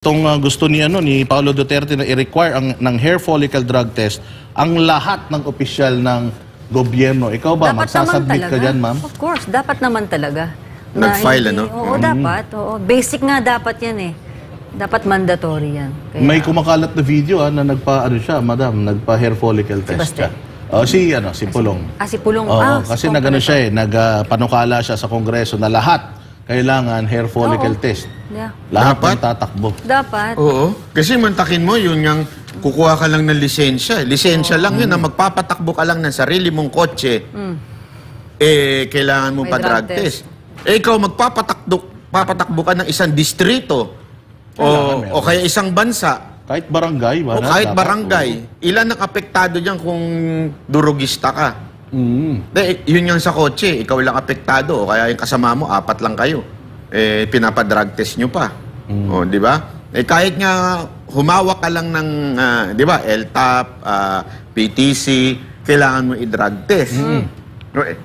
Itong gusto ni Paolo Duterte na i-require ng hair follicle drug test ang lahat ng opisyal ng gobyerno. Ikaw ba, magsasubmit ka dyan, ma'am? Of course, dapat naman talaga. Nag-file, ano? Oo, dapat. Oo. Basic nga dapat yan eh. Dapat mandatory yan. Kaya, May kumakalat na video na nagpa-hair follicle test siya. Si Pulong. si Pulong. Kasi siya panukala siya sa Kongreso na lahat kailangan hair follicle test. Yeah. Lahat Dapat? ng tatakbo. Dapat. Oo. Kasi mantakin mo, yun yung kukuha ka lang ng lisensya. Lisensya lang yun na magpapatakbo ka lang ng sarili mong kotse. Kailangan mo May pa drug test. Ikaw papatakbo ka ng isang distrito o kaya isang bansa. Kahit barangay. O kahit barangay. Ilan ang apektado dyan kung durugista ka? Yun yung sa kotse, ikaw lang apektado. O kaya yung kasama mo, 4 lang kayo. Pinapadrug test nyo pa. O, di ba? Kahit nga humawak ka lang ng, di ba, LTAP, PTC, kailangan mo i-drug test.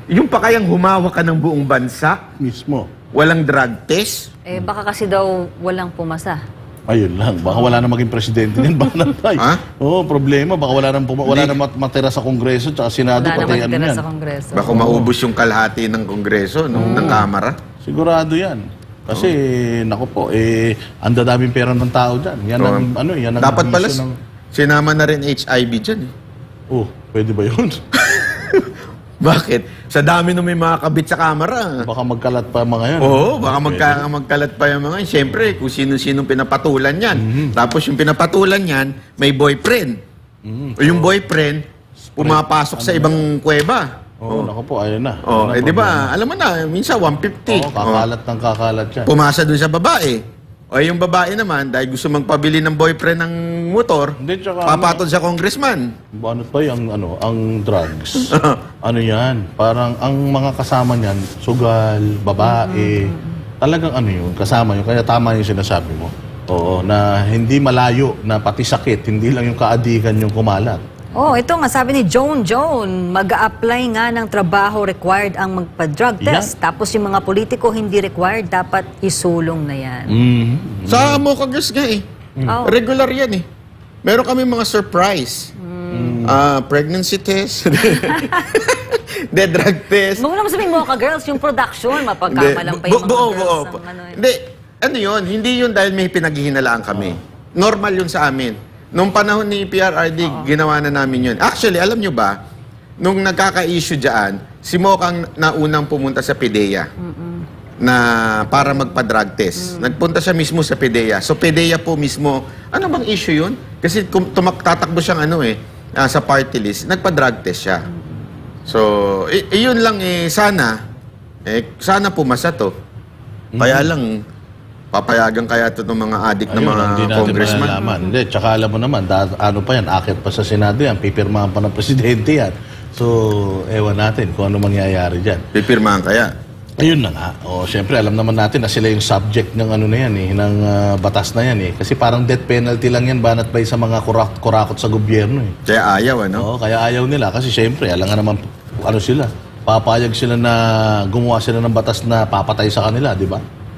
Yung pa kayang humawak ka ng buong bansa, Mismo. walang drug test? Baka kasi daw walang pumasa. Ayun lang. Baka wala na maging presidente din. Baka natay. Oo, problema. Baka wala na matira sa Kongreso at Senado. Wala na Pati matira yan. sa Kongreso. Baka maubos yung kalahati ng Kongreso, ng Kamara. Sigurado yan. Kasi, nako po, ang dadaming pera ng tao dyan. Yan ang, yan ang Dapat pala, bisyo ng... sinama na rin HIV dyan. Pwede ba yun? Bakit? Sa dami nung may mga kabit sa kamera. Baka magkalat pa mga yan. Oo, baka magkalat pa yung mga yan. Siyempre, kung sino-sinong pinapatulan yan. Tapos yung pinapatulan yan, may boyfriend. O yung boyfriend, pumapasok sa ibang kuweba. Nako po, ayun na. Di ba? Alam mo na, minsan 150. Kakalat ng kakalat yan. Pumasa dun sa babae. O yung babae naman, dahil gusto magpabili ng boyfriend ng motor, papatol sa congressman. Ano pa yung ang drugs? Ano yan? Parang ang mga kasama niyan, sugal, babae, talagang yun, kasama yun. Kaya tama yung sinasabi mo. Oo, na hindi malayo, na pati sakit, hindi lang yung kaadikan yung kumalat. Ito nga, sabi ni Joan, mag-a-apply nga ng trabaho required ang magpa-drug test. Tapos yung mga politiko hindi required, dapat isulong na yan. Sa Mocagus nga regular yan Meron kami mga surprise. Pregnancy test. Drug test. Huwag naman sabihin Mocha Girls, yung production, mapagkamalang pa yung mga girls. Hindi yun dahil may pinaghihinalaan kami. Normal yun sa amin. Nung panahon ni PRRD, ginawa na namin yun. Actually, alam nyo ba, nung nagkaka-issue dyan, si Mokang naunang pumunta sa PDEA na para magpa-drug test. Nagpunta siya mismo sa PDEA. So, PDEA po mismo, ano bang issue yun? Kasi tatakbo siyang sa party list, nagpa-drug test siya. So, yun lang sana pumasa to. Kaya lang, papayagan kaya ito ng mga adik na mga congressman? Hindi, tsaka alam mo naman, akit pa sa Senado yan, pipirmahan pa ng presidente yan. So, ewan natin kung ano mangyayari dyan. Pipirmahan kaya? Ayun na nga. Siyempre, alam naman natin na sila yung subject ng ng batas na yan Kasi parang death penalty lang yan, banat ba sa mga kurakot sa gobyerno Kaya ayaw, kaya ayaw nila. Kasi siyempre, alam nga naman, sila, papayag sila na gumawa sila ng batas na papatay sa kanila, di ba?